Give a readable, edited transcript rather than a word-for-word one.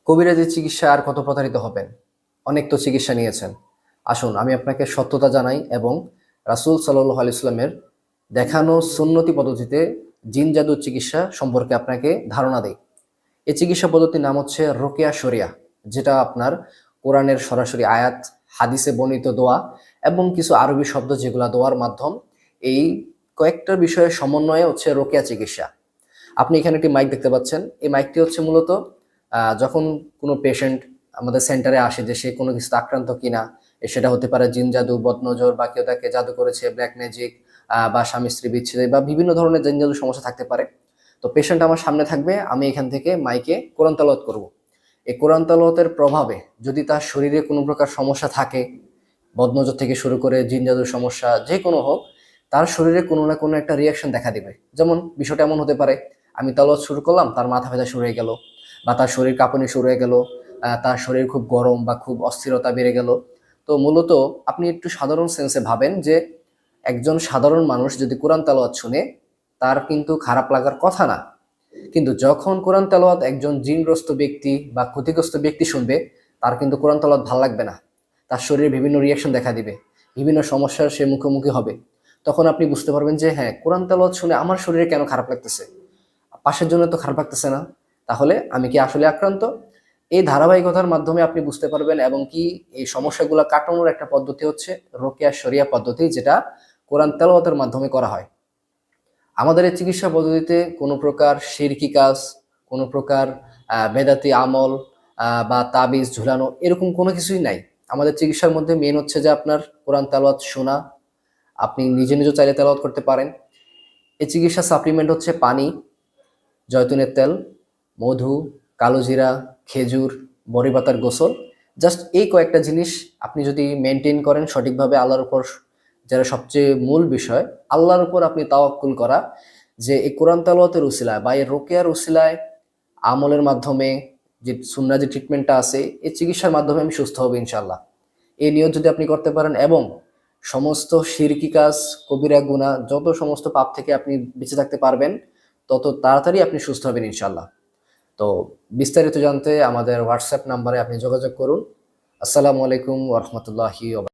কবিরাজি চিকিৎসা আর কত প্রতারিত হবেন? অনেক তো চিকিৎসা নিয়েছেন। আসুন আমি আপনাকে সত্যতা জানাই এবং রাসূল সাল্লাল্লাহু আলাইহি ওয়াসাল্লামের দেখানো সুন্নতি পদ্ধতিতে জিন জাদুর চিকিৎসা সম্পর্কে আপনাকে ধারণা দেই। এই চিকিৎসা পদ্ধতির নাম হচ্ছে রোকেয়া শরিয়া, যেটা আপনার কোরআনের সরাসরি আয়াত, হাদিসে বর্ণিত দোয়া এবং কিছু আরবি শব্দ যেগুলা দোয়ার মাধ্যম, এই কয়েকটা বিষয়ের সমন্বয়ে হচ্ছে রোকেয়া চিকিৎসা। আপনি এখানে একটি মাইক দেখতে পাচ্ছেন। এই মাইকটি হচ্ছে মূলত যখন কোনো পেশেন্ট আমাদের সেন্টারে আসে যে সে কোনো কিছুতে আক্রান্ত কিনা, সেটা হতে পারে জিন জাদু, বদনজর বা কেউ তাকে জাদু করেছে, ব্ল্যাক ম্যাজিক বা স্বামী-স্ত্রী বিচ্ছেদ বা বিভিন্ন ধরনের জিন জাদুর সমস্যা থাকতে পারে। তো পেশেন্ট আমার সামনে থাকবে, আমি এখান থেকে মাইকে কোরআন তেলাওয়াত করব। এই কোরআন তেলাওয়াতের প্রভাবে যদি তার শরীরে কোনো প্রকার সমস্যা থাকে, বদনজর থেকে শুরু করে জিন জাদুর সমস্যা যে কোনো হোক, তার শরীরে কোনো না কোনো একটা রিয়াকশন দেখা দিবে। যেমন বিষয়টা এমন হতে পারে, আমি তেলাওয়াত শুরু করলাম, তার মাথা ব্যথা শুরু হয়ে গেল, বা তার শরীর কাঁপুনি শুরু হয়ে গেল, তার শরীর খুব গরম বা খুব অস্থিরতা বেড়ে গেল। তো মূলত আপনি একটু সাধারণ সেন্সে ভাবেন যে একজন সাধারণ মানুষ যদি কোরআন তেলাওয়াত শুনে, তার কিন্তু খারাপ লাগার কথা না। কিন্তু যখন কোরআন তেলাওয়াত একজন জিনগ্রস্ত ব্যক্তি বা ক্ষতিগ্রস্ত ব্যক্তি শুনবে, তার কিন্তু কোরআন তেলাওয়াত ভাল লাগবে না। তার শরীরে বিভিন্ন রিয়াকশন দেখা দিবে, বিভিন্ন সমস্যার সে মুখোমুখি হবে। তখন আপনি বুঝতে পারবেন যে হ্যাঁ, কোরআন তেলাওয়াত শুনে আমার শরীরে কেন খারাপ লাগতেছে, পাশের জন্য তো খারাপ লাগতেছে না, তাহলে আমি কি আসলে আক্রান্ত? এই ধারাবাহিকতার মাধ্যমে আপনি বুঝতে পারবেন, এবং কি এই সমস্যাগুলো কাটানোর একটা পদ্ধতি হচ্ছে রোকেয়া শরিয়া পদ্ধতি, যেটা কোরআন তেলাওয়াতের মাধ্যমে করা হয়। আমাদের এই চিকিৎসা পদ্ধতিতে কোনো প্রকার শিরকি কাজ, কোনো প্রকার বেদাতি আমল বা তাবিজ ঝুলানো এরকম কোনো কিছুই নাই। আমাদের চিকিৎসার মধ্যে মেন হচ্ছে যে আপনার কোরআন তেলাওয়াত শোনা। আপনি নিজে নিজেও চাইলে তেলাওয়াত করতে পারেন। এই চিকিৎসার সাপ্লিমেন্ট হচ্ছে পানি, জয়তুনের তেল, মধু, কালোজিরা, খেজুর, বড়ি পাতার গোসল। জাস্ট এই কয়েকটা জিনিস আপনি যদি মেনটেন করেন সঠিকভাবে, আল্লাহর উপর, যেটা সবচেয়ে মূল বিষয়, আল্লাহর উপর আপনি তাওয়াক্কুল করা, যে এই কোরআন তেলাওয়াতের উসিলায় বা এই রোকেয়ার উসিলায়, আমলের মাধ্যমে, যে সুন্নাহ যে ট্রিটমেন্টটা আছে, এই চিকিৎসার মাধ্যমে আমি সুস্থ হব ইনশাআল্লাহ। এই নিয়ত যদি আপনি করতে পারেন এবং সমস্ত শিরকি কাজ, কবিরা গুনাহ, যত সমস্ত পাপ থেকে আপনি বেঁচে থাকতে পারবেন, তত তাড়াতাড়ি আপনি সুস্থ হবেন ইনশাআল্লাহ। তো বিস্তারিত জানতে আমাদের হোয়াটসঅ্যাপ নাম্বারে আপনি যোগাযোগ করুন। আসসালামু আলাইকুম ওয়া রাহমাতুল্লাহি ওয়া বারাকাতুহু।